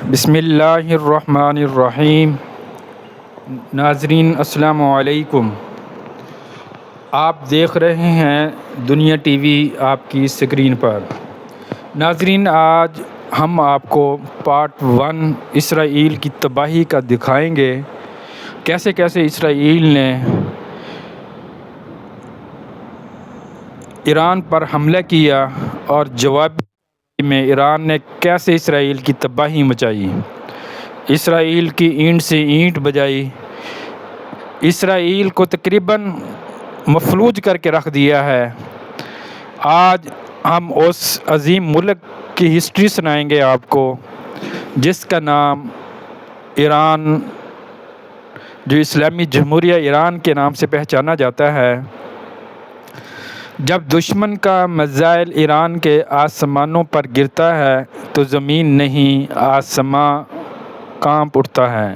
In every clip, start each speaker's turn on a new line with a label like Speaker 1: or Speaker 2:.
Speaker 1: بسم اللہ الرحمن الرحیم۔ ناظرین السلام علیکم۔ آپ دیکھ رہے ہیں دنیا ٹی وی آپ کی اسکرین پر۔ ناظرین، آج ہم آپ کو پارٹ 1 اسرائیل کی تباہی کا دکھائیں گے، کیسے کیسے اسرائیل نے ایران پر حملہ کیا اور جواب میں ایران نے کیسے اسرائیل کی تباہی مچائی، اسرائیل کی اینٹ سے اینٹ بجائی، اسرائیل کو تقریباً مفلوج کر کے رکھ دیا ہے۔ آج ہم اس عظیم ملک کی ہسٹری سنائیں گے آپ کو، جس کا نام ایران، جو اسلامی جمہوریہ ایران کے نام سے پہچانا جاتا ہے۔ جب دشمن کا میزائل ایران کے آسمانوں پر گرتا ہے تو زمین نہیں، آسمان کانپ اٹھتا ہے،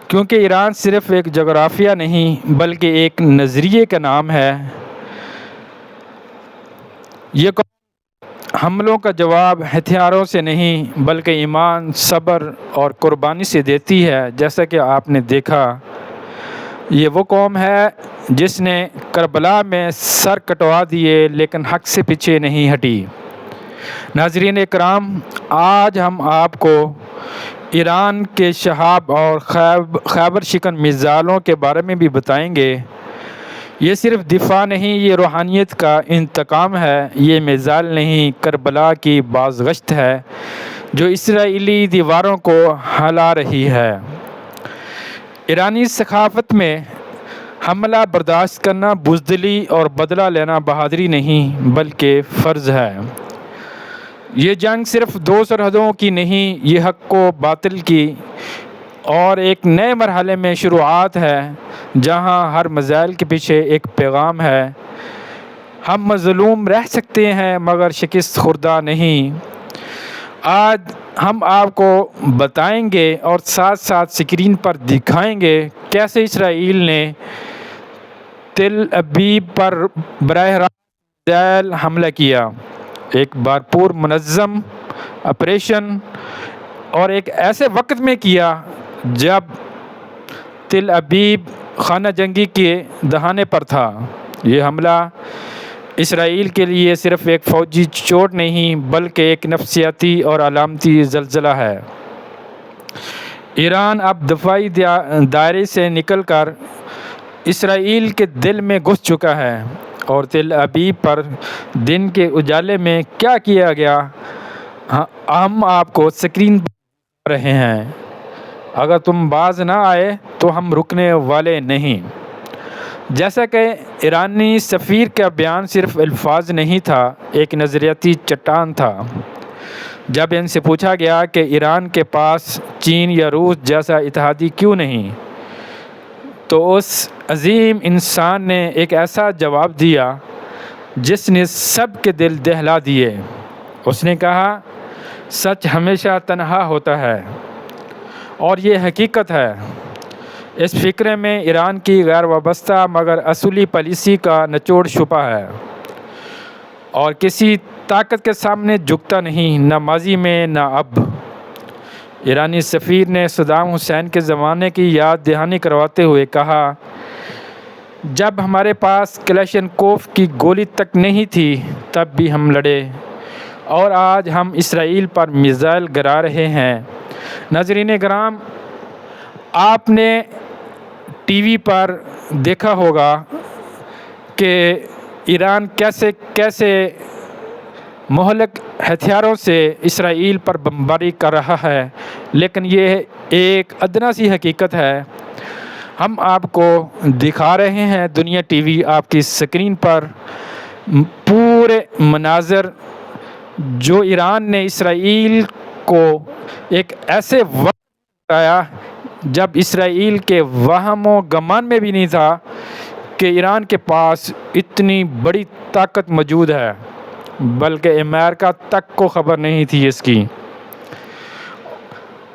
Speaker 1: کیونکہ ایران صرف ایک جغرافیہ نہیں بلکہ ایک نظریے کا نام ہے۔ یہ حملوں کا جواب ہتھیاروں سے نہیں بلکہ ایمان، صبر اور قربانی سے دیتی ہے۔ جیسا کہ آپ نے دیکھا، یہ وہ قوم ہے جس نے کربلا میں سر کٹوا دیے لیکن حق سے پیچھے نہیں ہٹی۔ ناظرین اکرام، آج ہم آپ کو ایران کے شہاب اور خیبر شکن میزائلوں کے بارے میں بھی بتائیں گے۔ یہ صرف دفاع نہیں، یہ روحانیت کا انتقام ہے۔ یہ میزائل نہیں، کربلا کی بازگشت ہے جو اسرائیلی دیواروں کو ہلا رہی ہے۔ ایرانی ثقافت میں حملہ برداشت کرنا بزدلی اور بدلہ لینا بہادری نہیں بلکہ فرض ہے۔ یہ جنگ صرف دو سرحدوں کی نہیں، یہ حق و باطل کی اور ایک نئے مرحلے میں شروعات ہے، جہاں ہر میزائل کے پیچھے ایک پیغام ہے۔ ہم مظلوم رہ سکتے ہیں مگر شکست خوردہ نہیں۔ آج ہم آپ کو بتائیں گے اور ساتھ ساتھ اسکرین پر دکھائیں گے کیسے اسرائیل نے تل ابیب پر براہ راست میزائل حملہ کیا، ایک بھرپور منظم آپریشن، اور ایک ایسے وقت میں کیا جب تل ابیب خانہ جنگی کے دہانے پر تھا۔ یہ حملہ اسرائیل کے لیے صرف ایک فوجی چوٹ نہیں بلکہ ایک نفسیاتی اور علامتی زلزلہ ہے۔ ایران اب دفاعی دائرے سے نکل کر اسرائیل کے دل میں گھس چکا ہے، اور تل ابیب پر دن کے اجالے میں کیا کیا گیا ہم آپ کو اسکرین پر رہے ہیں۔ اگر تم باز نہ آئے تو ہم رکنے والے نہیں۔ جیسا کہ ایرانی سفیر کا بیان صرف الفاظ نہیں تھا، ایک نظریاتی چٹان تھا۔ جب ان سے پوچھا گیا کہ ایران کے پاس چین یا روس جیسا اتحادی کیوں نہیں، تو اس عظیم انسان نے ایک ایسا جواب دیا جس نے سب کے دل دہلا دیے۔ اس نے کہا، سچ ہمیشہ تنہا ہوتا ہے، اور یہ حقیقت ہے۔ اس فقرے میں ایران کی غیر وابستہ مگر اصولی پالیسی کا نچوڑ چھپا ہے، اور کسی طاقت کے سامنے جھکتا نہیں، نہ ماضی میں نہ اب۔ ایرانی سفیر نے صدام حسین کے زمانے کی یاد دہانی کرواتے ہوئے کہا، جب ہمارے پاس کلاشنکوف کی گولی تک نہیں تھی تب بھی ہم لڑے، اور آج ہم اسرائیل پر میزائل گرا رہے ہیں۔ ناظرین کرام، آپ نے ٹی وی پر دیکھا ہوگا کہ ایران کیسے کیسے مہلک ہتھیاروں سے اسرائیل پر بمباری کر رہا ہے، لیکن یہ ایک ادنیٰ سی حقیقت ہے۔ ہم آپ کو دکھا رہے ہیں دنیا ٹی وی آپ کی اسکرین پر پورے مناظر، جو ایران نے اسرائیل کو ایک ایسے وقت آیا جب اسرائیل کے وہم و گمان میں بھی نہیں تھا کہ ایران کے پاس اتنی بڑی طاقت موجود ہے، بلکہ امریکہ تک کو خبر نہیں تھی اس کی۔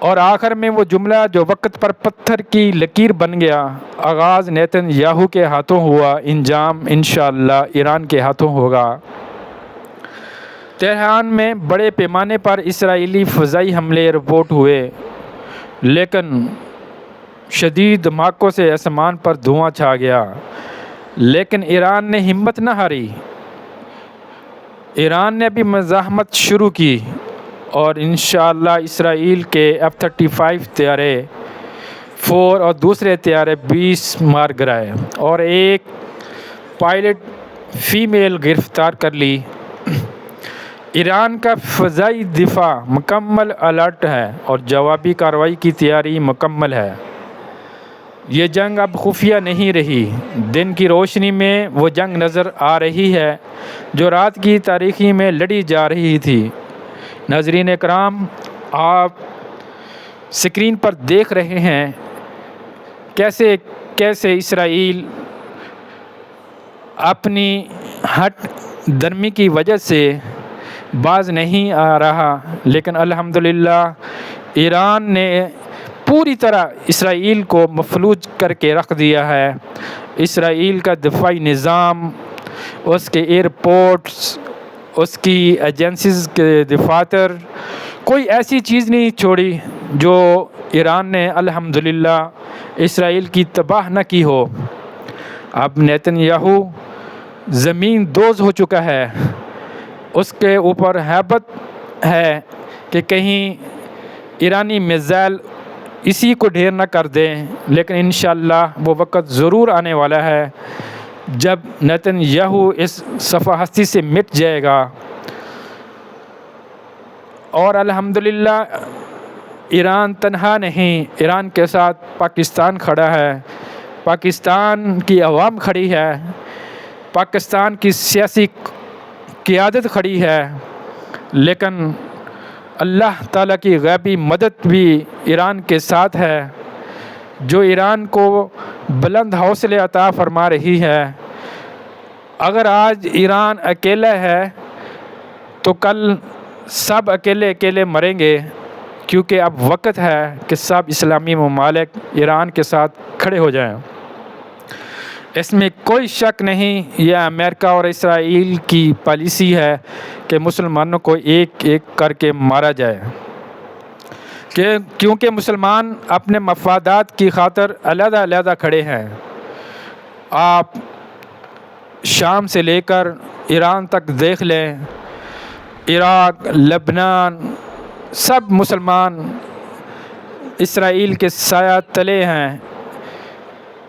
Speaker 1: اور آخر میں وہ جملہ جو وقت پر پتھر کی لکیر بن گیا، آغاز نیتن یاہو کے ہاتھوں ہوا، انجام انشاءاللہ ایران کے ہاتھوں ہوگا۔ تہران میں بڑے پیمانے پر اسرائیلی فضائی حملے رپورٹ ہوئے، لیکن شدید دھماکوں سے آسمان پر دھواں چھا گیا، لیکن ایران نے ہمت نہ ہاری۔ ایران نے بھی مزاحمت شروع کی اور انشاءاللہ اسرائیل کے F-35 طیارے 4 اور دوسرے طیارے 20 مار گرائے اور ایک پائلٹ فیمیل گرفتار کر لی۔ ایران کا فضائی دفاع مکمل الرٹ ہے اور جوابی کارروائی کی تیاری مکمل ہے۔ یہ جنگ اب خفیہ نہیں رہی، دن کی روشنی میں وہ جنگ نظر آ رہی ہے جو رات کی تاریکی میں لڑی جا رہی تھی۔ ناظرین کرام، آپ سکرین پر دیکھ رہے ہیں کیسے اسرائیل اپنی ہٹ درمی کی وجہ سے باز نہیں آ رہا، لیکن الحمدللہ ایران نے پوری طرح اسرائیل کو مفلوج کر کے رکھ دیا ہے۔ اسرائیل کا دفاعی نظام، اس کے ایئرپورٹس، اس کی ایجنسیز کے دفاتر، کوئی ایسی چیز نہیں چھوڑی جو ایران نے الحمدللہ اسرائیل کی تباہ نہ کی ہو۔ اب نیتن یاہو زمین دوز ہو چکا ہے، اس کے اوپر ہیبت ہے کہ کہیں ایرانی میزائل اسی کو ڈھیر نہ کر دیں، لیکن انشاءاللہ وہ وقت ضرور آنے والا ہے جب نیتن یاہو اس صفحہ ہستی سے مٹ جائے گا۔ اور الحمدللہ ایران تنہا نہیں، ایران کے ساتھ پاکستان کھڑا ہے، پاکستان کی عوام کھڑی ہے، پاکستان کی سیاسی قیادت کھڑی ہے، لیکن اللہ تعالیٰ کی غیبی مدد بھی ایران کے ساتھ ہے جو ایران کو بلند حوصلے عطا فرما رہی ہے۔ اگر آج ایران اکیلا ہے تو کل سب اکیلے مریں گے، کیونکہ اب وقت ہے کہ سب اسلامی ممالک ایران کے ساتھ کھڑے ہو جائیں۔ اس میں کوئی شک نہیں، یہ امریکہ اور اسرائیل کی پالیسی ہے کہ مسلمانوں کو ایک ایک کر کے مارا جائے، کیونکہ مسلمان اپنے مفادات کی خاطر علیحدہ کھڑے ہیں۔ آپ شام سے لے کر ایران تک دیکھ لیں، عراق، لبنان، سب مسلمان اسرائیل کے سایہ تلے ہیں،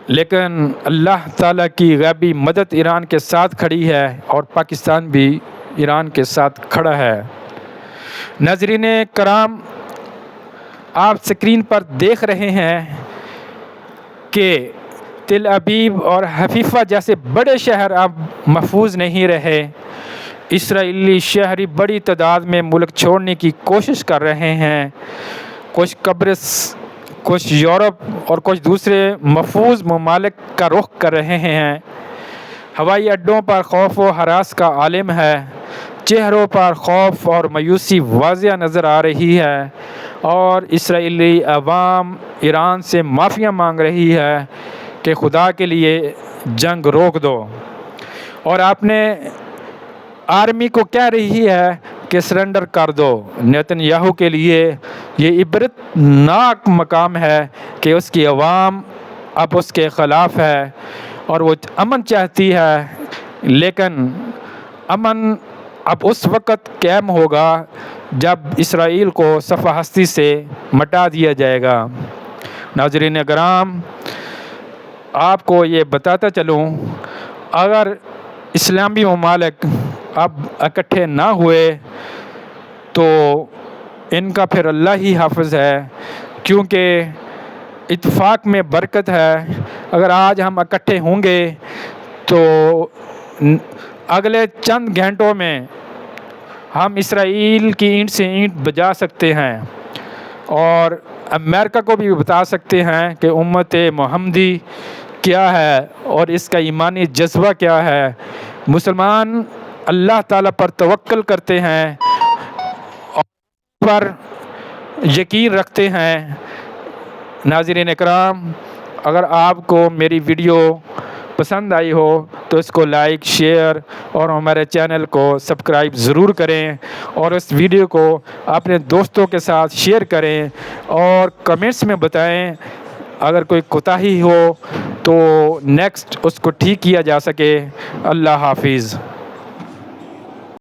Speaker 1: لیکن اللہ تعالیٰ کی غیبی مدد ایران کے ساتھ کھڑی ہے اور پاکستان بھی ایران کے ساتھ کھڑا ہے۔ ناظرین کرام، آپ سکرین پر دیکھ رہے ہیں کہ تل ابیب اور حفیفہ جیسے بڑے شہر اب محفوظ نہیں رہے۔ اسرائیلی شہری بڑی تعداد میں ملک چھوڑنے کی کوشش کر رہے ہیں، کچھ قبرص، کچھ یورپ اور کچھ دوسرے محفوظ ممالک کا رخ کر رہے ہیں۔ ہوائی اڈوں پر خوف و ہراس کا عالم ہے، چہروں پر خوف اور مایوسی واضح نظر آ رہی ہے، اور اسرائیلی عوام ایران سے معافی مانگ رہی ہے کہ خدا کے لیے جنگ روک دو، اور آپ نے آرمی کو کہہ رہی ہے کہ سرنڈر کر دو۔ نیتن یاہو کے لیے یہ عبرت ناک مقام ہے کہ اس کی عوام اب اس کے خلاف ہے اور وہ امن چاہتی ہے، لیکن امن اب اس وقت قائم ہوگا جب اسرائیل کو صفحہ ہستی سے مٹا دیا جائے گا۔ ناظرین کرام، آپ کو یہ بتاتا چلوں، اگر اسلامی ممالک اب اکٹھے نہ ہوئے تو ان کا پھر اللہ ہی حافظ ہے، کیونکہ اتفاق میں برکت ہے۔ اگر آج ہم اکٹھے ہوں گے تو اگلے چند گھنٹوں میں ہم اسرائیل کی اینٹ سے اینٹ بجا سکتے ہیں اور امریکہ کو بھی بتا سکتے ہیں کہ امت محمدی کیا ہے اور اس کا ایمانی جذبہ کیا ہے۔ مسلمان اللہ تعالیٰ پر توکل کرتے ہیں اور پر یقین رکھتے ہیں۔ ناظرین اکرام، اگر آپ کو میری ویڈیو پسند آئی ہو تو اس کو لائک، شیئر اور ہمارے چینل کو سبسکرائب ضرور کریں، اور اس ویڈیو کو اپنے دوستوں کے ساتھ شیئر کریں، اور کمنٹس میں بتائیں اگر کوئی کوتاہی ہو تو نیکسٹ اس کو ٹھیک کیا جا سکے۔ اللہ حافظ۔